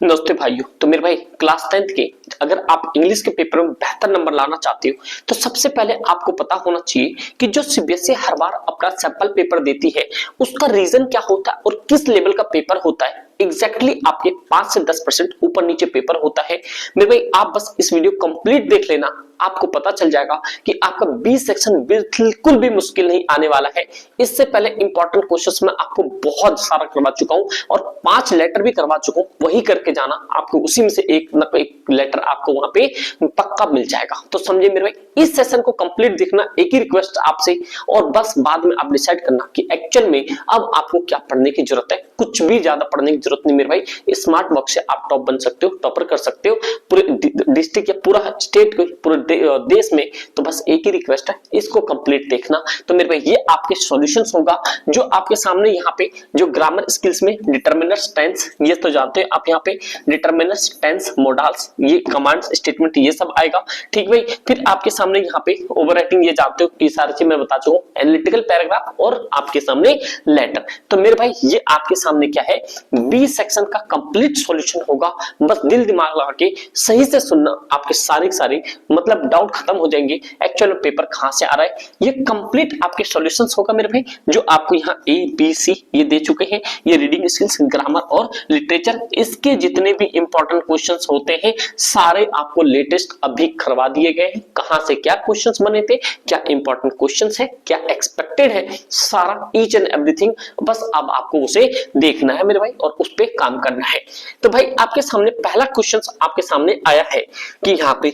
दोस्तों भाइयों, तो मेरे भाई क्लास 10th के अगर आप इंग्लिश के पेपर में बेहतर नंबर लाना चाहते हो तो सबसे पहले आपको पता होना चाहिए कि जो सीबीएसई हर बार अपना सैंपल पेपर देती है उसका रीजन क्या होता है और किस लेवल का पेपर होता है। एग्जैक्टली आपके 5 से 10% ऊपर नीचे पेपर होता है। मेरे भाई आप बस इस वीडियो कंप्लीट देख लेना, आपको पता चल जाएगा कि आपका 20 सेक्शन बिल्कुल भी मुश्किल नहीं आने वाला है। इससे पहले इंपॉर्टेंट क्वेश्चंस में आपको बहुत सारा करवा चुका हूं और 5 लेटर भी करवा चुका हूं, वही करके जाना, आपको उसी में से एक न एक लेटर आपको वहां पे पक्का मिल जाएगा। तो समझे मेरे भाई, इस सेशन को कंप्लीट देखना, एक ही रिक्वेस्ट आपसे, और बस बाद में आप डिसाइड करना कि एक्चुअल में अब आपको क्या पढ़ने की जरूरत है। कुछ भी ज्यादा पढ़ने की जरूरत नहीं मेरे भाई, स्मार्ट वर्क से आप टॉप बन सकते हो, टॉपर कर सकते हो पूरे डिस्ट्रिक्ट या पूरा स्टेट को, पूरे देश में। तो बस एक ही रिक्वेस्ट है, इसको कंप्लीट देखना। तो मेरे भाई ये आपके सॉल्यूशंस होगा जो आपके सामने यहाँ पे जो ग्रामर स्किल्स में डिटरमिनर्स, टेंस, ये तो जानते हैं आप, यहाँ पे डिटरमिनर्स, टेंस, मोडाल्स, ये कमांड्स, स्टेटमेंट, ये सब आएगा। ठीक भाई, फिर आपके सामने यहाँ पे ओवरराइटिंग, ये जानते हो कि सारी चीज मैं बता चुका हूँ, एनालिटिकल पैराग्राफ और आपके सामने लेटर। तो मेरे भाई ये आपके सामने क्या है, 20 सेक्शन का कंप्लीट सॉल्यूशन होगा। बस दिल दिमाग लगा के सही से सुनना, आपके सारे मतलब डाउट खत्म हो जाएंगे। एक्चुअल में पेपर कहां से आ रहा है, ये कंप्लीट आपके सॉल्यूशंस होगा मेरे भाई, जो आपको यहाँ ए बी सी ये दे चुके हैं। ये रीडिंग स्किल्स, ग्रामर और लिटरेचर, इसके जितने भी इंपॉर्टेंट क्वेश्चंस होते हैं सारे आपको लेटेस्ट अभी करवा दिए गए हैं। कहां से क्या क्वेश्चंस बने थे, क्या इंपॉर्टेंट क्वेश्चंस है, क्या एक्सपेक्टेड है, सारा ईच एंड एवरीथिंग। बस अब आपको उसे देखना है मेरे भाई और उस पे काम करना है। तो भाई आपके सामने पहला क्वेश्चन आपके सामने आया है कि यहाँ पे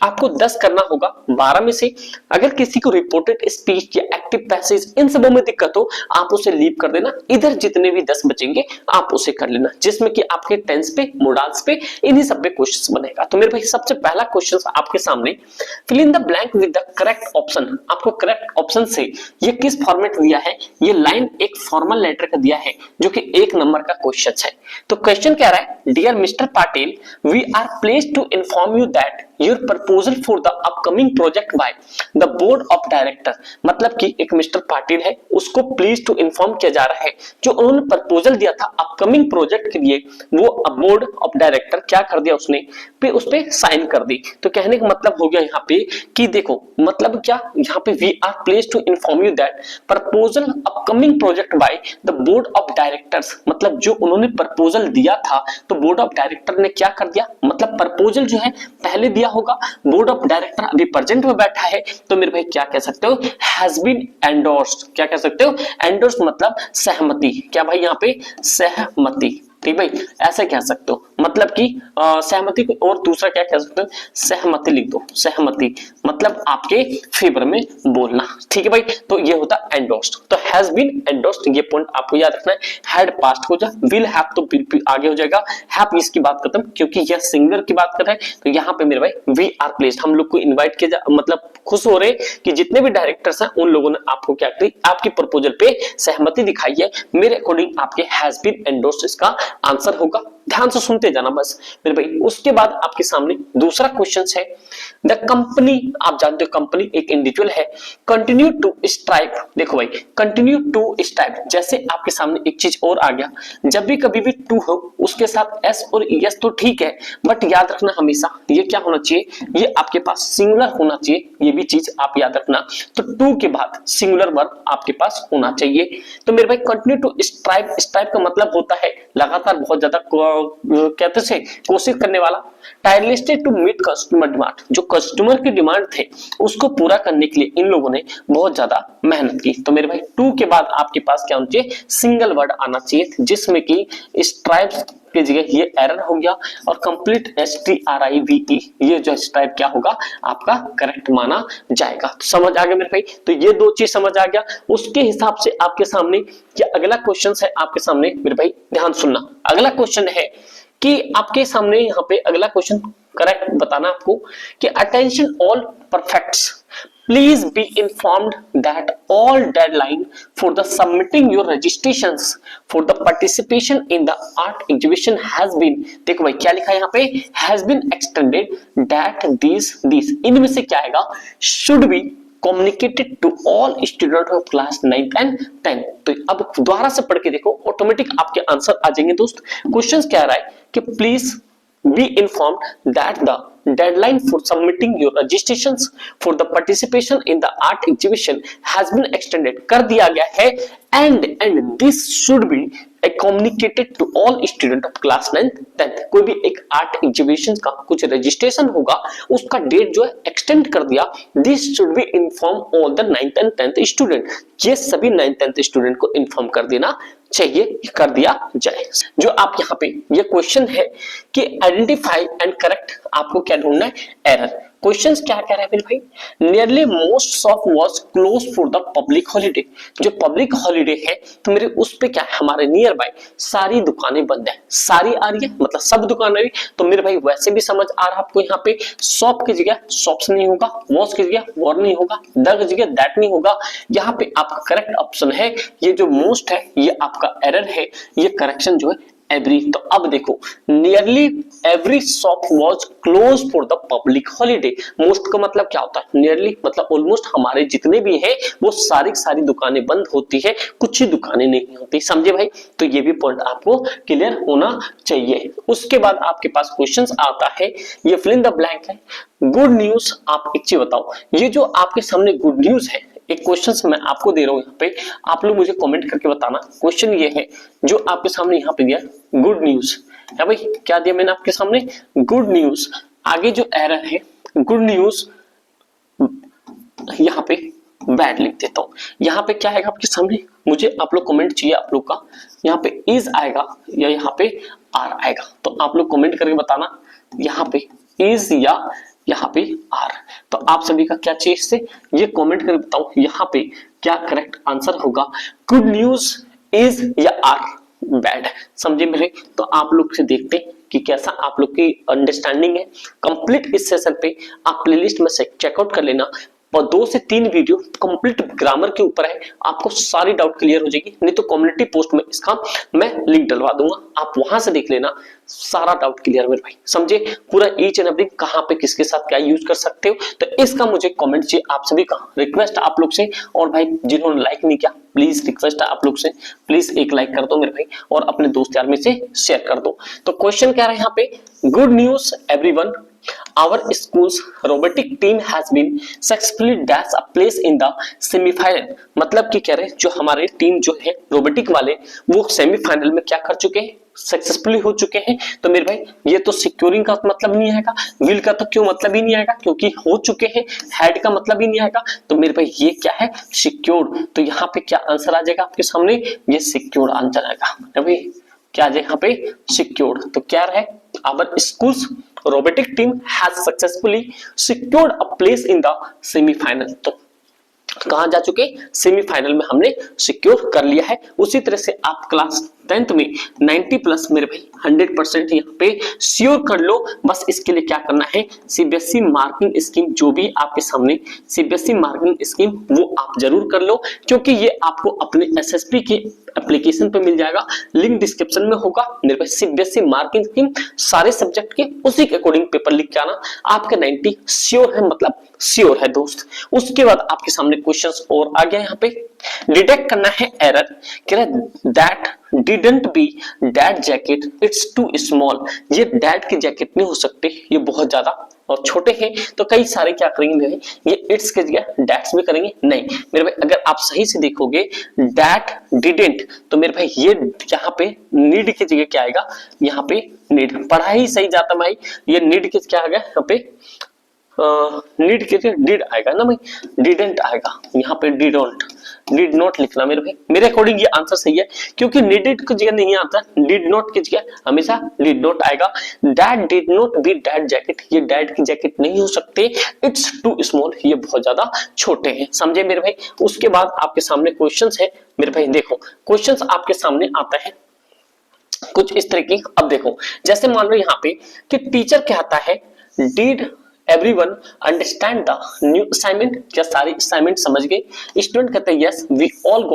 आपको 10 करना होगा 12 में से। अगर किसी को रिपोर्टेड स्पीच या एक्टिव पैसेज इन सबों में दिक्कत हो आप उसे लीव कर देना, इधर जितने भी 10 बचेंगे आप उसे कर लेना, जिसमें कि आपके टेंस पे, मोडाल्स पे, इन्हीं सब पे क्वेश्चन बनेगा। तो मेरे भाई सबसे पहला क्वेश्चन आपके सामने, fill in the blank with the correct option. आपको करेक्ट ऑप्शन से ये किस फॉर्मेट दिया है, ये लाइन एक फॉर्मल लेटर का दिया है जो कि 1 नंबर का क्वेश्चन है। तो क्वेश्चन क्या रहा है, dear mister Patil, we are pleased to inform you that your proposal for the upcoming project by the board of director। मतलब कि एक मिस्टर पाटिल है, उसको प्लीज टू इन्फॉर्म किया जा रहा है, जो उन्होंने प्रपोजल दिया था अपकमिंग प्रोजेक्ट के लिए, वो बोर्ड ऑफ डायरेक्टर क्या कर दिया, उसने पे उस पे साइन कर दी। तो कहने का मतलब हो गया यहाँ पे कि देखो मतलब क्या, यहाँ पे we are pleased to inform you that proposal upcoming project by the board of directors, मतलब जो उन्होंने प्रपोजल दिया था तो बोर्ड ऑफ डायरेक्टर ने क्या कर दिया, मतलब प्रपोजल जो है पहले दिया होगा, बोर्ड ऑफ डायरेक्टर अभी प्रेजेंट में बैठा है, तो मेरे भाई क्या कह सकते हो, हैज बीन एंडोर्स्ड। क्या कह सकते हो, एंडोर्स्ड मतलब सहमति। क्या भाई यहाँ पे सहमति, ठीक भाई ऐसे कह सकते हो, मतलब कि सहमति को, और दूसरा क्या कह सकते हो, सहमति लिख दो, सहमति मतलब आपके फेवर में बोलना। ठीक है भाई, तो ये होता है एंडोर्स्ड। तो हैज बीन एंडोर्स्ड, ये पॉइंट आपको याद रखना है। हैड पास्ट हो जाए, विल हैव तो आगे हो जाएगा, हैव इसकी बात खत्म क्योंकि यह सिंगुलर की बात कर रहा है। तो यहाँ पे मेरे भाई वी आर प्लेस्ड, हम लोग को इन्वाइट किया, मतलब खुश हो रहे कि जितने भी डायरेक्टर्स हैं उन लोगों ने आपको क्या करी, आपकी प्रपोजल पे सहमति दिखाई है। मेरे अकॉर्डिंग आपके हैज बीन एंडोर्स्ड इसका आंसर होगा। ध्यान से सुनते जाना बस मेरे भाई। उसके बाद आपके सामने दूसरा क्वेश्चन है, द कंपनी, आप जानते हो कंपनी एक इंडिविजुअल है, कंटिन्यू टू स्ट्राइव। देखो भाई कंटिन्यू टू स्ट्राइव, जैसे आपके सामने एक चीज और आ गया, जब भी कभी भी टू हो उसके साथ एस और एस तो ठीक है, बट याद रखना हमेशा ये क्या होना चाहिए, ये आपके पास सिंगुलर होना चाहिए, ये भी चीज आप याद रखना। तो टू के बाद सिंगुलर वर्ब आपके पास होना चाहिए। तो मेरे भाई कंटिन्यू टू स्ट्राइव, स्ट्राइव का मतलब होता है लगातार बहुत ज्यादा कहते से कोशिश करने वाला, tirelessly to meet customer demand, जो कस्टमर की डिमांड थे उसको पूरा करने के लिए इन लोगों ने बहुत ज्यादा मेहनत की। तो मेरे भाई टू के बाद आपके पास क्या होना चाहिए, सिंगल वर्ड आना चाहिए, जिसमें कि स्ट्राइव की जगह ये एरर हो गया और कंप्लीट STRIVE, ये जो स्ट्राइव क्या होगा आपका करेक्ट माना जाएगा। तो समझ आ गया मेरे भाई, तो ये दो चीज समझ आ गया। उसके हिसाब से आपके सामने ये अगला क्वेश्चन है आपके सामने मेरे भाई, ध्यान सुनना। अगला क्वेश्चन है कि आपके सामने यहाँ पे अगला क्वेश्चन करेक्ट बताना आपको कि attention all परफेक्ट्स, please be informed that all deadline for the submitting your registrations for the participation in the art exhibition has been, देखो भाई क्या लिखा है यहाँ पे, has been extended, that these इनमें से क्या आएगा, should be communicated to all student of class 9th and 10th। तो अब दोबारा से पढ़ के देखो, ऑटोमेटिक आपके आंसर आ जाएंगे दोस्त। क्वेश्चन क्या रहा है कि please be informed that the deadline for submitting your registrations for the participation in the art exhibition has been extended, कर दिया गया है, and this should be communicated to all student of class 9th 10th। कोई भी एक art exhibition का कुछ registration होगा, उसका डेट जो है एक्सटेंड कर दिया। This should be inform all the 9th and 10th student, ये सभी 9th 10th स्टूडेंट को इन्फॉर्म कर देना चाहिए, कर दिया जाए। जो आप यहाँ पे ये क्वेश्चन है कि आइडेंटिफाई एंड करेक्ट, आपको क्या ढूंढना है, एरर। क्वेश्चंस क्या कह रहे हैं भाई, nearly most shop was close for the public holiday. जो पब्लिक हॉलीडे है तो मेरे उस पे क्या है, हमारे नियर बाय सारी दुकानें बंद है। सारी आ रही है मतलब सब दुकानें, तो मेरे भाई वैसे भी समझ आ रहा है आपको, यहाँ पे शॉप की जगह शॉप्स नहीं होगा, वॉच की जगह वॉर नहीं होगा, द की जगह दैट नहीं होगा। यहाँ पे आपका करेक्ट ऑप्शन है ये जो मोस्ट है, ये आपका एरर है, ये करेक्शन जो है एवरी। तो अब देखो, nearly every shop was close for the public holiday. Most का मतलब क्या होता है, नियरली मतलब ऑलमोस्ट हमारे जितने भी हैं वो सारी दुकानें बंद होती है, कुछ ही दुकानें नहीं होती, समझे भाई। तो ये भी पॉइंट आपको क्लियर होना चाहिए। उसके बाद आपके पास क्वेश्चंस आता है, ये फिल इन द ब्लैंक है। गुड न्यूज, आप एक चीज बताओ, ये जो आपके सामने गुड न्यूज है, एक क्वेश्चन मैं आपको दे रहा हूं यहाँ पे, आप लोग मुझे कमेंट करके बताना। क्वेश्चन ये है जो आपके सामने यहाँ पे दिया, गुड न्यूज है भाई, क्या दिया मैंने आपके सामने, गुड न्यूज। आगे जो एरर है, गुड न्यूज यहाँ पे बैड लिख देता हूँ। यहाँ पे क्या आएगा आपके सामने, मुझे आप लोग कमेंट चाहिए आप लोग का, यहाँ पे इज आएगा या यहाँ पे आर आएगा, तो आप लोग कमेंट करके बताना, यहाँ पे इज या यहाँ पे आर। तो आप सभी का क्या चाहिए इससे, ये कमेंट करके बताओ यहाँ पे क्या करेक्ट आंसर होगा, गुड न्यूज, इज या आर, बैड। समझे मेरे। तो आप लोग से देखते हैं कि कैसा आप लोग की अंडरस्टैंडिंग है। कंप्लीट इस सेशन पे आप प्लेलिस्ट में से चेकआउट कर लेना, और 2 से 3 वीडियो कंप्लीट ग्रामर के ऊपर है, आपको सारी डाउट क्लियर हो जाएगी। नहीं तो कम्युनिटी पोस्ट में इसका मैं लिंक डलवा दूंगा, आप वहां से देख लेना, सारा डाउट क्लियर मेरे भाई, समझे। पूरा ईच एंड एवरी कहां पे किसके साथ क्या यूज कर सकते हो, तो इसका मुझे कमेंट चाहिए आप सभी का, रिक्वेस्ट आप लोग से। और भाई जिन्होंने लाइक नहीं किया, प्लीज रिक्वेस्ट है आप लोग से, प्लीज एक लाइक कर दो मेरे भाई, और अपने दोस्त यार में से शेयर कर दो। तो क्वेश्चन क्या है यहाँ पे, good news everyone, our school's robotic team has been successfully dash a place in the semi-final। मतलब कि कह रहे हैं जो हमारे टीम जो है रोबोटिक वाले, वो सेमीफाइनल में क्या कर चुके हैं, सक्सेसफुली हो चुके हैं। तो मेरे भाई ये तो सिक्योरिंग का मतलब नहीं आएगा, विल का तो क्यों मतलब ही नहीं आएगा, क्योंकि हो चुके हैं, हैड का मतलब ही नहीं आएगा। तो मेरे भाई ये क्या है, सिक्योर्ड। तो यहाँ पे क्या आंसर आ जाएगा आपके सामने, ये सिक्योर्ड आंसर आएगा भाई, क्या आ जाएगा यहाँ पे, सिक्योर्ड। तो क्या है, our school's robotic team has successfully secured a place in the semi-final। तो कहां जा चुके, सेमीफाइनल में हमने सिक्योर कर लिया है। उसी तरह से आप क्लास 10th में 90 प्लस मेरे भाई 100% यहाँ पे श्योर कर लो। बस इसके लिए क्या करना है, सीबीएसई मार्किंग स्कीम, जो भी आपके सामने सीबीएसई मार्किंग स्कीम, वो आप जरूर कर लो, क्योंकि ये आपको अपने एसएसपी के एप्लीकेशन पे मिल जाएगा, लिंक डिस्क्रिप्शन में होगा मेरे भाई। सीबीएसई मार्किंग स्कीम सारे सब्जेक्ट के, उसी के अकॉर्डिंग पेपर लिख के आना, आपके 90 श्योर है, मतलब श्योर है दोस्त। उसके बाद आपके सामने क्वेश्चंस और आ गया, यहाँ पे डिटेक्ट करना है एरर, कह रहा है that didn't be dad jacket, it's too small. ये डैड की जैकेट नहीं हो सकते, ये बहुत ज्यादा और छोटे हैं। तो कई सारे क्या करेंगे मेरे, ये इट्स के जगह डैट्स भी करेंगे, नहीं मेरे भाई। अगर आप सही से देखोगे डैट डिडेंट, तो मेरे भाई ये यहाँ पे नीड की जगह क्या आएगा, यहाँ पे नीड। पढ़ा ही सही जाता भाई, ये नीड के क्या आ गया यहाँ पे, नीड के डिड आएगा ना भाई, डिडेंट आएगा यहाँ पे, डिडोंट, डिड नॉट लिखना मेरे भाई। मेरे अकॉर्डिंग ये आंसर सही है, क्योंकि नीडेड की जगह नहीं आता, डिड नॉट की जगह हमेशा डिड नॉट आएगा। Dad did not be dad jacket, ये डैड की जैकेट नहीं हो सकते, इट्स टू स्मॉल, ये बहुत ज्यादा छोटे हैं, समझे मेरे भाई। उसके बाद आपके सामने क्वेश्चंस है मेरे भाई, देखो क्वेश्चंस आपके सामने आता है कुछ इस तरह की। अब देखो, जैसे मान लो यहाँ पे कि टीचर कहता है did everyone understand the new assignment, क्या सारी असाइनमेंट समझ गए, स्टूडेंट कहते हैं yes we all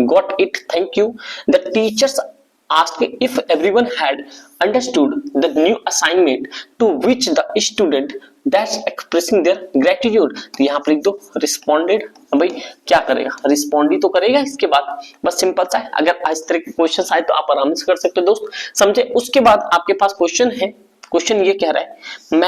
got it thank you। the teachers asked if everyone had understood the new assignment, to which the student that's expressing there gratitude. तो यहाँ पर लिख दो रिस्पॉन्डेड। भाई क्या करेगा, रिस्पॉन्ड ही तो करेगा इसके बाद, बस सिंपल सा है। अगर इस तरह के क्वेश्चन आए तो आप आराम से कर सकते हो दोस्त, समझे। उसके बाद आपके पास क्वेश्चन है, क्वेश्चन ये कह रहा है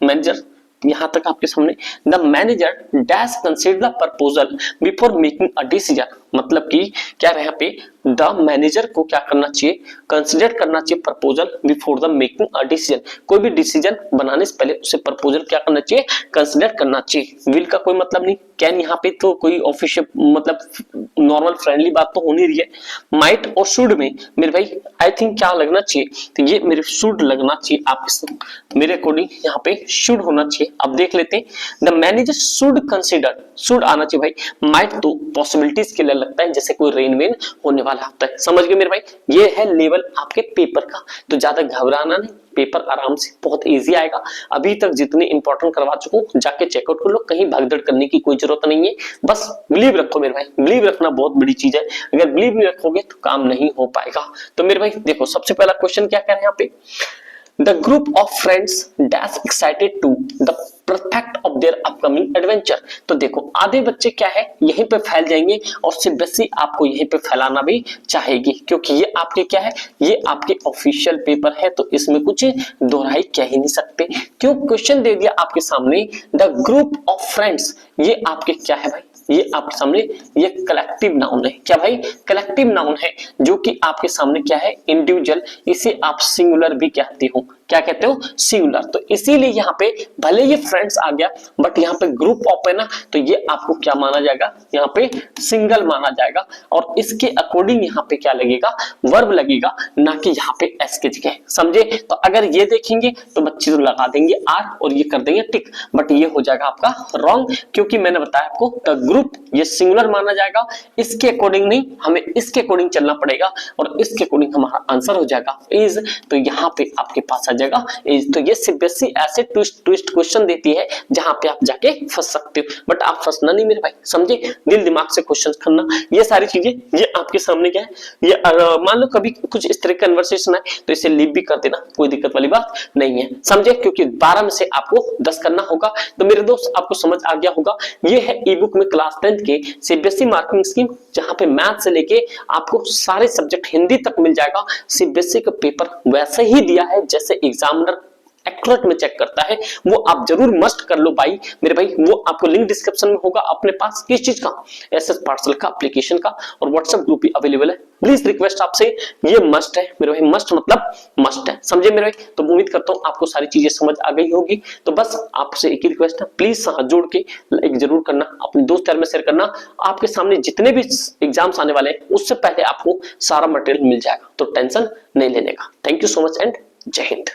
मैनेजर यहां तक आपके सामने, the manager dash consider the proposal before making a decision. मतलब कि क्या रहा यहाँ पे, द मैनेजर को क्या करना चाहिए, कंसीडर करना चाहिए proposal before the making a decision. कोई भी डिसीजन बनाने से पहले उसे प्रपोजल क्या करना चाहिए, कंसीडर करना चाहिए। विल का कोई मतलब नहीं, कैन यहाँ पे तो कोई ऑफिशियल मतलब नॉर्मल फ्रेंडली बात तो हो नहीं रही है। माइट और शुड में मेरे भाई आई थिंक क्या लगना चाहिए, तो ये मेरे शुड लगना चाहिए आपके, मेरे अकॉर्डिंग यहाँ पे शुड होना चाहिए। अब देख लेते हैं, the manager should consider, should आना चाहिए भाई। माइट तो पॉसिबिलिटीज के लिए लगता है, जैसे कोई रेन वेन होने वाला होता है, समझ गए मेरे भाई। ये है लेवल आपके पेपर का, तो ज्यादा घबराना नहीं, पेपर आराम से बहुत इजी आएगा। अभी तक जितने इंपॉर्टेंट करवा चुका हूं जाके चेकआउट कर लो, कहीं भागदड़ करने की कोई जरूरत नहीं है। बस बिलीव रखो मेरे भाई, बिलीव रखना बहुत बड़ी चीज है। अगर बिलीव नहीं रखोगे तो काम नहीं हो पाएगा। तो मेरे भाई देखो, सबसे पहला क्वेश्चन क्या कह रहे हैं यहाँ पे, The group of friends dash excited to the prospect of their upcoming adventure। तो देखो आधे बच्चे क्या है यहीं पे फैल जाएंगे और सीबीएसई आपको यहीं पे फैलाना भी चाहेगी, क्योंकि ये आपके क्या है, ये आपके ऑफिशियल पेपर है, तो इसमें कुछ दोहराई कह ही नहीं सकते। क्यों क्वेश्चन दे दिया आपके सामने, द ग्रुप ऑफ फ्रेंड्स, ये आपके क्या है भाई, ये आपके सामने ये कलेक्टिव नाउन है। क्या भाई, कलेक्टिव नाउन है, जो कि आपके सामने क्या है, इंडिविजुअल, इसे आप सिंगुलर भी कहते हो। क्या कहते हो, सिंगुलर। तो इसीलिए यहाँ पे भले ये फ्रेंड्स आ गया, बट यहाँ पे ग्रुप ऑफ है ना, तो ये आपको क्या माना जाएगा, यहाँ पे सिंगल माना जाएगा। और इसके अकॉर्डिंग यहाँ पे क्या लगेगा, वर्ब लगेगा, ना कि यहाँ पे एस के जगह, समझे। तो अगर ये देखेंगे तो बच्चे तो लगा देंगे आर और ये कर देंगे टिक, बट ये हो जाएगा आपका रॉन्ग, क्योंकि मैंने बताया आपको द ग्रुप ये सिंगुलर माना जाएगा। इसके अकॉर्डिंग नहीं, हमें इसके अकॉर्डिंग चलना पड़ेगा, और इसके अकॉर्डिंग हमारा आंसर हो जाएगा इज। तो यहाँ पे आपके पास जगह इज। तो ये सीबीएसई ऐसे ट्विस्ट क्वेश्चन देती है जहां पे आप जाके फंस सकते हो, बट आप फंसना नहीं मेरे भाई, समझे। दिल दिमाग से क्वेश्चन करना, ये सारी चीजें ये आपके सामने क्या है, ये मान लो कभी कुछ इस तरह का कन्वर्सेशन है तो इसे लीव भी कर देना, कोई दिक्कत वाली बात नहीं है, समझे। क्योंकि 12 में से आपको 10 करना होगा। तो मेरे दोस्त आपको समझ आ गया होगा, ये है ई बुक में क्लास 10 के सीबीएसई मार्किंग स्कीम, जहां पे मैथ से लेके आपको सारे सब्जेक्ट हिंदी तक मिल जाएगा। सीबीएसई का पेपर वैसे ही दिया है जैसे एग्जामिनर एक्यूरेट में चेक करता है, वो आप जरूर मस्ट कर लो भाई मेरे भाई। वो आपको लिंक डिस्क्रिप्शन में होगा अपने पास, किस चीज का, एसएस पार्सल का, एप्लीकेशन का, और व्हाट्सएप ग्रुप भी अवेलेबल है। प्लीज रिक्वेस्ट आपसे, ये मस्ट है मेरे भाई, मस्ट मतलब मस्ट है, समझे मेरे भाई। तो उम्मीद करता हूँ आपको सारी चीजें समझ आ गई होगी। तो बस आपसे एक ही रिक्वेस्ट है, प्लीज हाथ जोड़ के लाइक जरूर करना, अपने दोस्त यार में शेयर करना। आपके सामने जितने भी एग्जाम्स आने वाले हैं उससे पहले आपको सारा मटेरियल मिल जाएगा, तो टेंशन नहीं लेने का। Thank you so much and जय हिंद।